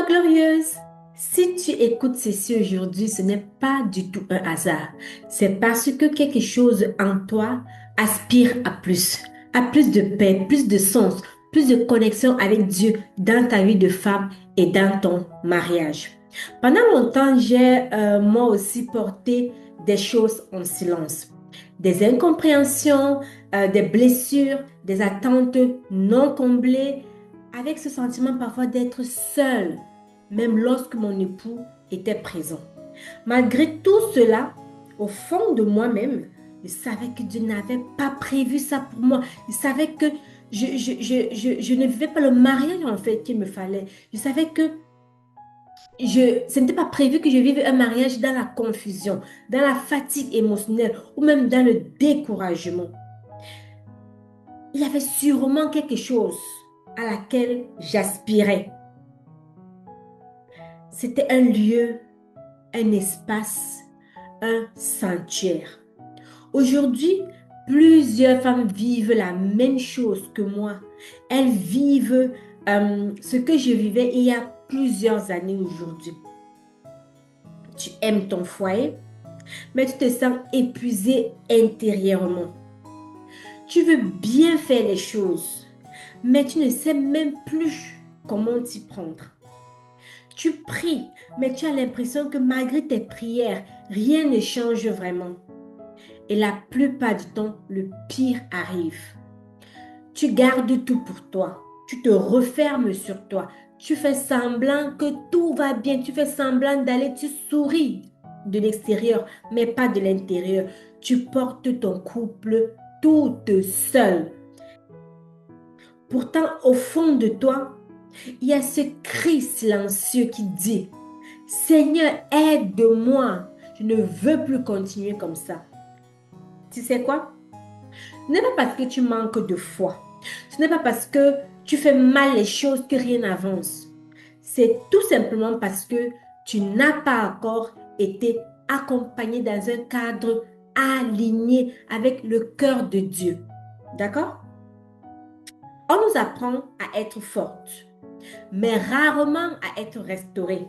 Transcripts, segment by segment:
Glorieuse! Si tu écoutes ceci aujourd'hui, ce n'est pas du tout un hasard. C'est parce que quelque chose en toi aspire à plus de paix, plus de sens, plus de connexion avec Dieu dans ta vie de femme et dans ton mariage. Pendant longtemps, j'ai moi aussi porté des choses en silence, des incompréhensions, des blessures, des attentes non comblées avec ce sentiment parfois d'être seule, même lorsque mon époux était présent. Malgré tout cela, au fond de moi-même, je savais que Dieu n'avait pas prévu ça pour moi. Je savais que je ne vivais pas le mariage en fait qu'il me fallait. Je savais que ce n'était pas prévu que je vive un mariage dans la confusion, dans la fatigue émotionnelle ou même dans le découragement. Il y avait sûrement quelque chose à laquelle j'aspirais. C'était un lieu, un espace, un sanctuaire. Aujourd'hui, plusieurs femmes vivent la même chose que moi. Elles vivent ce que je vivais il y a plusieurs années aujourd'hui. Tu aimes ton foyer, mais tu te sens épuisé intérieurement. Tu veux bien faire les choses, mais tu ne sais même plus comment t'y prendre. Tu pries, mais tu as l'impression que malgré tes prières, rien ne change vraiment. Et la plupart du temps, le pire arrive. Tu gardes tout pour toi. Tu te refermes sur toi. Tu fais semblant que tout va bien. Tu fais semblant d'aller, tu souris de l'extérieur, mais pas de l'intérieur. Tu portes ton couple toute seule. Pourtant, au fond de toi, il y a ce cri silencieux qui dit, Seigneur, aide-moi. Je ne veux plus continuer comme ça. Tu sais quoi? Ce n'est pas parce que tu manques de foi. Ce n'est pas parce que tu fais mal les choses que rien n'avance. C'est tout simplement parce que tu n'as pas encore été accompagné dans un cadre aligné avec le cœur de Dieu. D'accord? On nous apprend à être forte, mais rarement à être restaurée.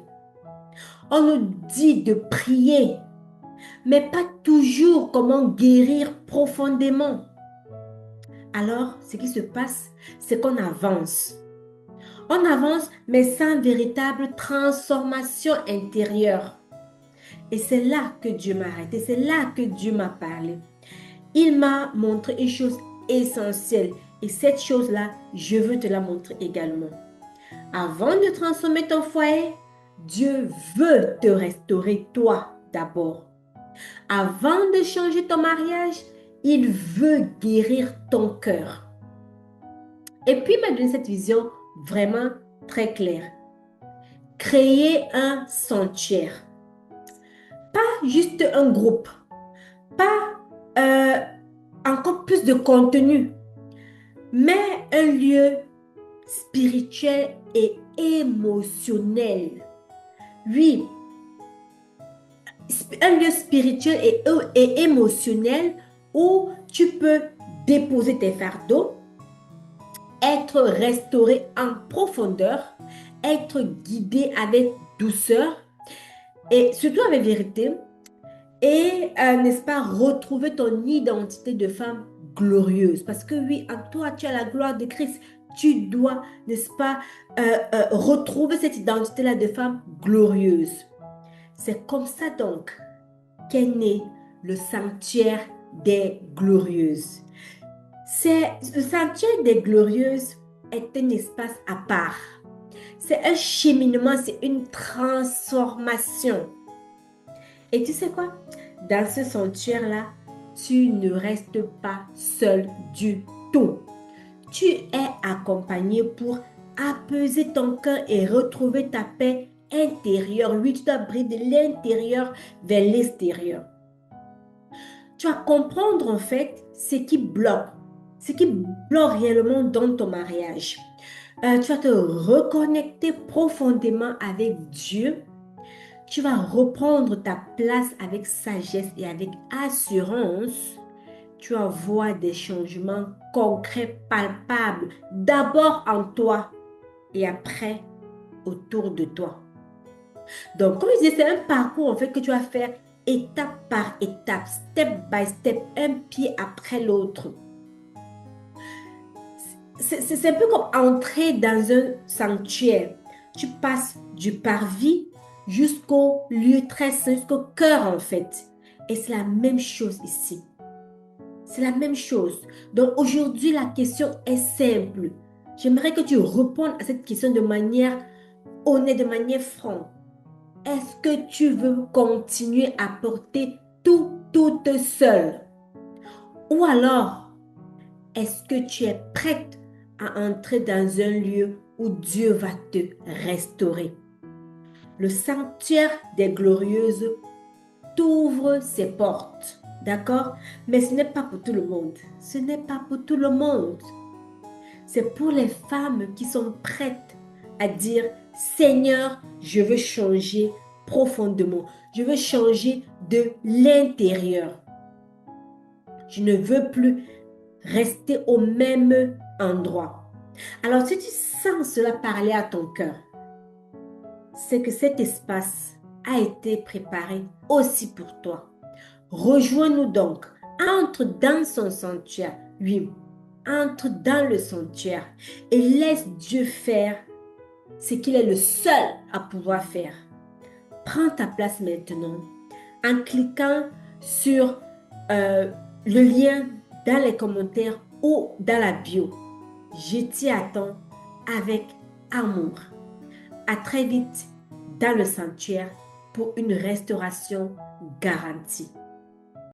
On nous dit de prier, mais pas toujours comment guérir profondément. Alors, ce qui se passe, c'est qu'on avance. On avance, mais sans véritable transformation intérieure. Et c'est là que Dieu m'a arrêté, c'est là que Dieu m'a parlé. Il m'a montré une chose essentielle. Et cette chose-là, je veux te la montrer également. Avant de transformer ton foyer, Dieu veut te restaurer toi d'abord. Avant de changer ton mariage, il veut guérir ton cœur. Et puis, il m'a donné cette vision vraiment très claire. Créer un sanctuaire. Pas juste un groupe. Pas encore plus de contenu. Mais un lieu spirituel et émotionnel. Oui, un lieu spirituel et émotionnel où tu peux déposer tes fardeaux, être restauré en profondeur, être guidé avec douceur et surtout avec vérité et, n'est-ce pas, retrouver ton identité de femme glorieuse. Parce que oui, en toi, tu as la gloire de Christ. Tu dois, n'est-ce pas, retrouver cette identité-là de femme glorieuse. C'est comme ça donc qu'est né le sanctuaire des glorieuses. Le sanctuaire des glorieuses est un espace à part. C'est un cheminement, c'est une transformation. Et tu sais quoi? Dans ce sanctuaire-là, tu ne restes pas seul du tout. Tu es accompagné pour apaiser ton cœur et retrouver ta paix intérieure. Oui, tu dois briller de l'intérieur vers l'extérieur. Tu vas comprendre en fait ce qui bloque réellement dans ton mariage. Tu vas te reconnecter profondément avec Dieu. Tu vas reprendre ta place avec sagesse et avec assurance. Tu vas voir des changements concrets, palpables, d'abord en toi et après autour de toi. Donc, comme je disais, c'est un parcours en fait que tu vas faire étape par étape, step by step, un pied après l'autre. C'est un peu comme entrer dans un sanctuaire. Tu passes du parvis jusqu'au lieu très saint, jusqu'au cœur en fait. Et c'est la même chose ici. C'est la même chose. Donc aujourd'hui, la question est simple. J'aimerais que tu répondes à cette question de manière honnête, de manière franche. Est-ce que tu veux continuer à porter tout toute seule? Ou alors, est-ce que tu es prête à entrer dans un lieu où Dieu va te restaurer? Le sanctuaire des glorieuses t'ouvre ses portes, d'accord? Mais ce n'est pas pour tout le monde. Ce n'est pas pour tout le monde. C'est pour les femmes qui sont prêtes à dire, Seigneur, je veux changer profondément. Je veux changer de l'intérieur. Je ne veux plus rester au même endroit. Alors, si tu sens cela parler à ton cœur, c'est que cet espace a été préparé aussi pour toi. Rejoins-nous donc. Entre dans son sanctuaire. Oui, entre dans le sanctuaire et laisse Dieu faire ce qu'il est le seul à pouvoir faire. Prends ta place maintenant en cliquant sur le lien dans les commentaires ou dans la bio. Je t'y attends avec amour. À très vite dans le sanctuaire pour une restauration garantie.